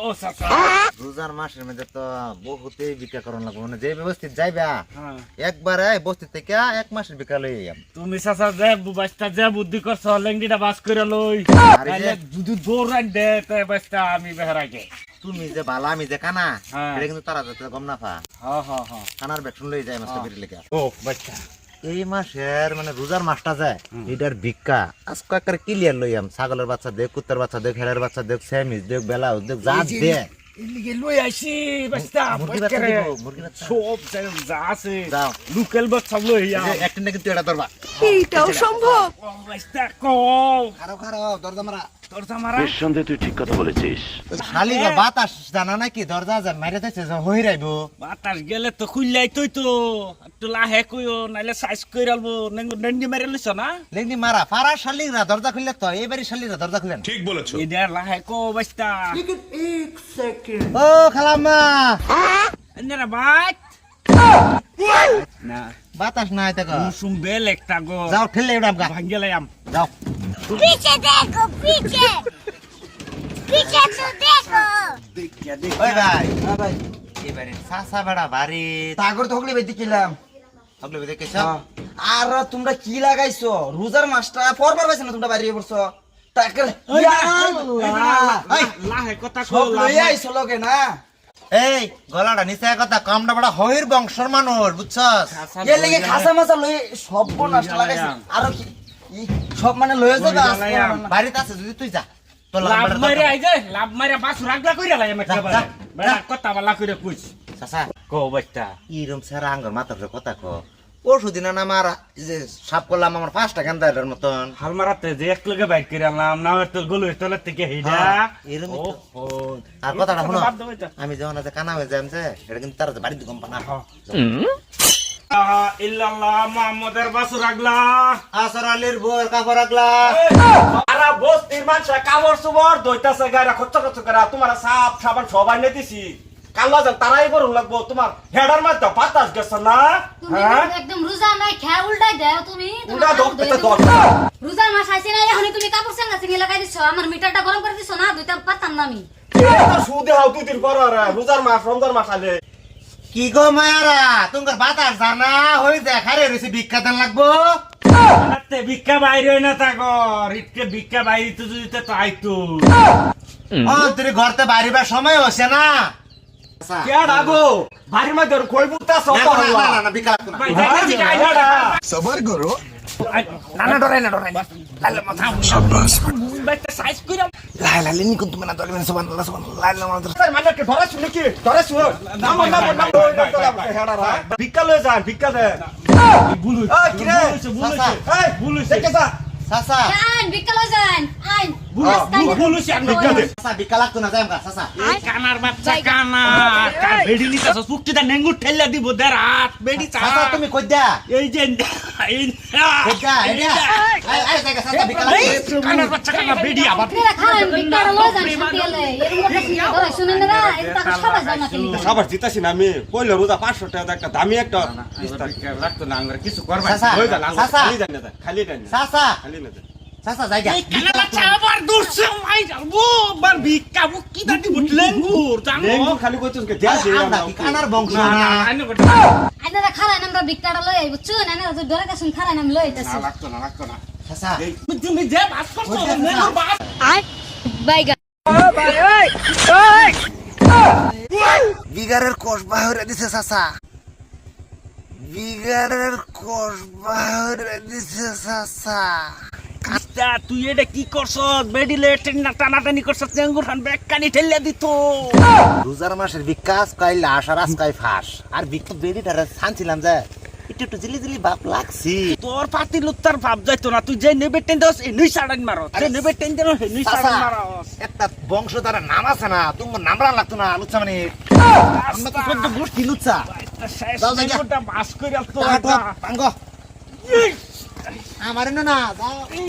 ও চাচা রোজার মাসের মধ্যে তো বহুতেই বিক্রি করানো লাগবে মানে যে ব্যবস্থিত যাইবা একবারে বস্তি থেকে 1 মাসের বিক্রি লই যাম তুমি চাচা যে বাস্তা যে বুদ্ধি করছ লেঙ্গিটা বাস করে লই তাহলে যদি দৌড়ান দে তে বাস্তা আমি বেহরাকে তুমি যে বালা আমি যে কানা এটা কিন্তু তারা তো গম না পা কানার বেতন লই যায় মাসটা বেরি লেখা ও বাচ্চা এই মাসের মানে রোজার মাসটা যায় এটার ভিক্ষা আজকে একবার ক্লিয়ার লইয়াম ছাগলের বাচ্চা দেখ কুত্তার বাচ্চা দেখ হেড়ের বাচ্চা দেখ স্যামিজ দেখ বেলা দেখ যা দে এলিগে লই আইছি বাস্তা মুরগি বাচ্চা দেব মুরগি বাচ্চা সব যা আছে যাও লোকাল বাচ্চা লই আ একটা না কিন্তু এটা ধরবা এইটাও সম্ভব ও বাস্তা কও খারাপ খারাপ দরজা মারা দরজা মারা নিঃসন্দেহে তুই ঠিক কথা বলেছিস। খালি বাতাস জানা নাকি দরজা যা মাইরে দিতেছে যে হই রাইবো বাতাস গেলে তো খুললাই তুই তো একটু লাহে কইও নাইলে সাইজ কইরা আলবো নেন্ডি মেরে লইছ না লেঙ্গি মারা পাড়া শালিরা দরজা খুললে তো এইবারই শালিরা দরজা খুলেন ইডা লাহে কো বাস্তা ও খালাম্মা এনারা বাইট না বাতাস নাই তাকে মুসুম বেল একটা গো যাও ঠেলে উড়াম গা ভাঙ্গেলাম যাও पीछे देखो पीछे पीछे तो देखो দেখিয়া ওই ভাই ভাই এবারে সাসা বেড়া বাড়ি তাগর তো হগলে বেদি কিলাম আপনি দেখেছ আর তোমরা কি লাগাইছো রোজার মাসটা পরবার পাইছ না তোমরা বাইরে পড়ছো তাকে লাহে কথা কো সব লই আইছো লগে না এই গলাটা নিচে কথা কমটা বড় হইর বংশর মানুষ বুঝছস এ লেগে খাসা মাছা লই সব নষ্ট লাগাইছো আর কি সব মানে লয়ে যাবে বাড়িতে আছে যদি তুই যা তো লাভ মারে আই যে লাভ মারে বাস রাগলা কইরা লাই আমি একেবারে বেড়া কথা বলা কইরা কইছ চাচা কো বাচ্চা ইরম সারা আঙ্গর মাথার কথা কো পরশু দিন না আমার যে সাপ করলাম আমার 5টা গান্দার মতন হাল মারাতে যে এক লগে বাইক করে আনলাম না তো গলু তলে থেকে হেডা এরম ও আর কথাটা শুনো আমি যখন আছে কানা হয়ে যাম যে এটা কিন্তু তার বাড়িতে কম পানা ইল্লাল্লাহ মুহাম্মাদের বাস রাগলা আসর আলীর বউর কাপড় রাখলা সারা বস্তির মানুষ কাপড় সুবর দইতাছে গায়রা খচ্চ খচ্চ করে তোমার সাপ সাবান সবাই নেতিছি কাল্লা যান তারাই বরং লাগবো তোমার হেডার মধ্যে বাতাস গেছে না তুমি একদম রোজা নাই খেয়া উল্টাই দাও তুমি উল্টা দাও এটা দাও রোজার মাস আইছে না এখন তুমি কাপড় সাঙ্গা সিঙ্গে লাগাই দিছো আমার মিটারটা গরম করে দিছো না দুইটা পাতাম না আমি সুদে হাও তুই দিন পর রোজার মাস রমজান মাস আলে কি গো মায়ারা তোমার বাতাস জানা হই যায় খারে রইছে ভিক্ষা দেন লাগবো আতে ভিক্ষা বাইরে না তাগর ইটকে ভিক্ষা বাইরে তো যদি তো আইতো ও তুই ঘরতে বাড়িবার সময় হইছে না কে ডাগো বাড়ির মধ্যে কই বুতা সব না না না ভিক্ষা লাগতো না ভাই যাইছি গাইডা सबर करो না না ডরাই না লালে মাথা শাবাশ বাইতে সাইজ কইরা লাইলা নি কোন তুমি না দলে সুবহানাল্লাহ সুবহানাল্লাহ লাইলা মাদ্রাস স্যার মানে কে ধরে শুনে কি ধরে শুনো নাম হেডা ভিক্ষা লয়ে যান ভিক্ষা দে বুলু কি রে? এই বুলু দেখেছা চাচা আইন বিকাল যান আইন বুলু আমি ভিক্ষা দে চাচা ভিক্ষা লাগতো না যাইম গা চাচা এই কানার বাচ্চা কানা কার বেডি নিতাছ সুক্তিটা নেঙ্গু ঠেললা দিব দে রাত বেডি চা চাচা তুমি কই দা এই যে এই কই দা এটা আই আই জায়গা চাচা ভিক্ষা লাগতো কানার বাচ্চা কানা বেডি আবার আপনারা খান বিকাল লয় যান সকালে এরকম কথা কি ধরে শুনেন না এটা তো সবাই জানা কি সবার জিতাছি না আমি কইলে রোজা 500 টাকা একটা দামি একটা লাগতো না আমরা কিছু করবা চাচা হয়ে যান চাচা খালি দেন না খালি দেন না চাচা খালি না চাচা জায়গা এই কানা বাচ্চা আবার দূরছে মাই যাবো বার ভিক্ষা বুকি দাদি বুটলেন গুর জানো লেঙ্গু খালি কইছস কে দিয়া দে আমরা কি কানার বংশ না না আইনো আপনারা খারান আমরা বিকালটা লই আইব চুন না ডরে কাছুন খারান আমি লই আইতাছি লাগতো না চাচা তুমি যে বাস করছো নেনোর বাস আই বাইগা বিগারের কোষ বাহিরে দিছে চাচা বিগারের কোষ বাহিরে দিছে চাচা কাস্তা তুই এটা কি করছস বেডিলে টানাটানি করছস নেঙ্গুর খান বেকানি ঠেললে দিত রোজার মাসের বিকাশ কইলা আশার আজকাই ফাঁস আর বিক্ষু বেরিটারে ছানছিলাম যে একটু একটু জিলি জিলি বাপ লাগছি তোর পাতি লুত্তার ভাব যাইতো না তুই যে নেবে টেন দস এই নই সাড়ান মারো আরে নেবে টেন দেন এই নই সাড়ান মারো একটা বংশধারা নাম আছে না তোমার নাম লাগতো না লুচ্চা মানে আমরা তো সদ্য গোষ্ঠী লুচ্চা যাও যাও ওটা বাস করে তো পাঙ্গ আমারে না যাও এই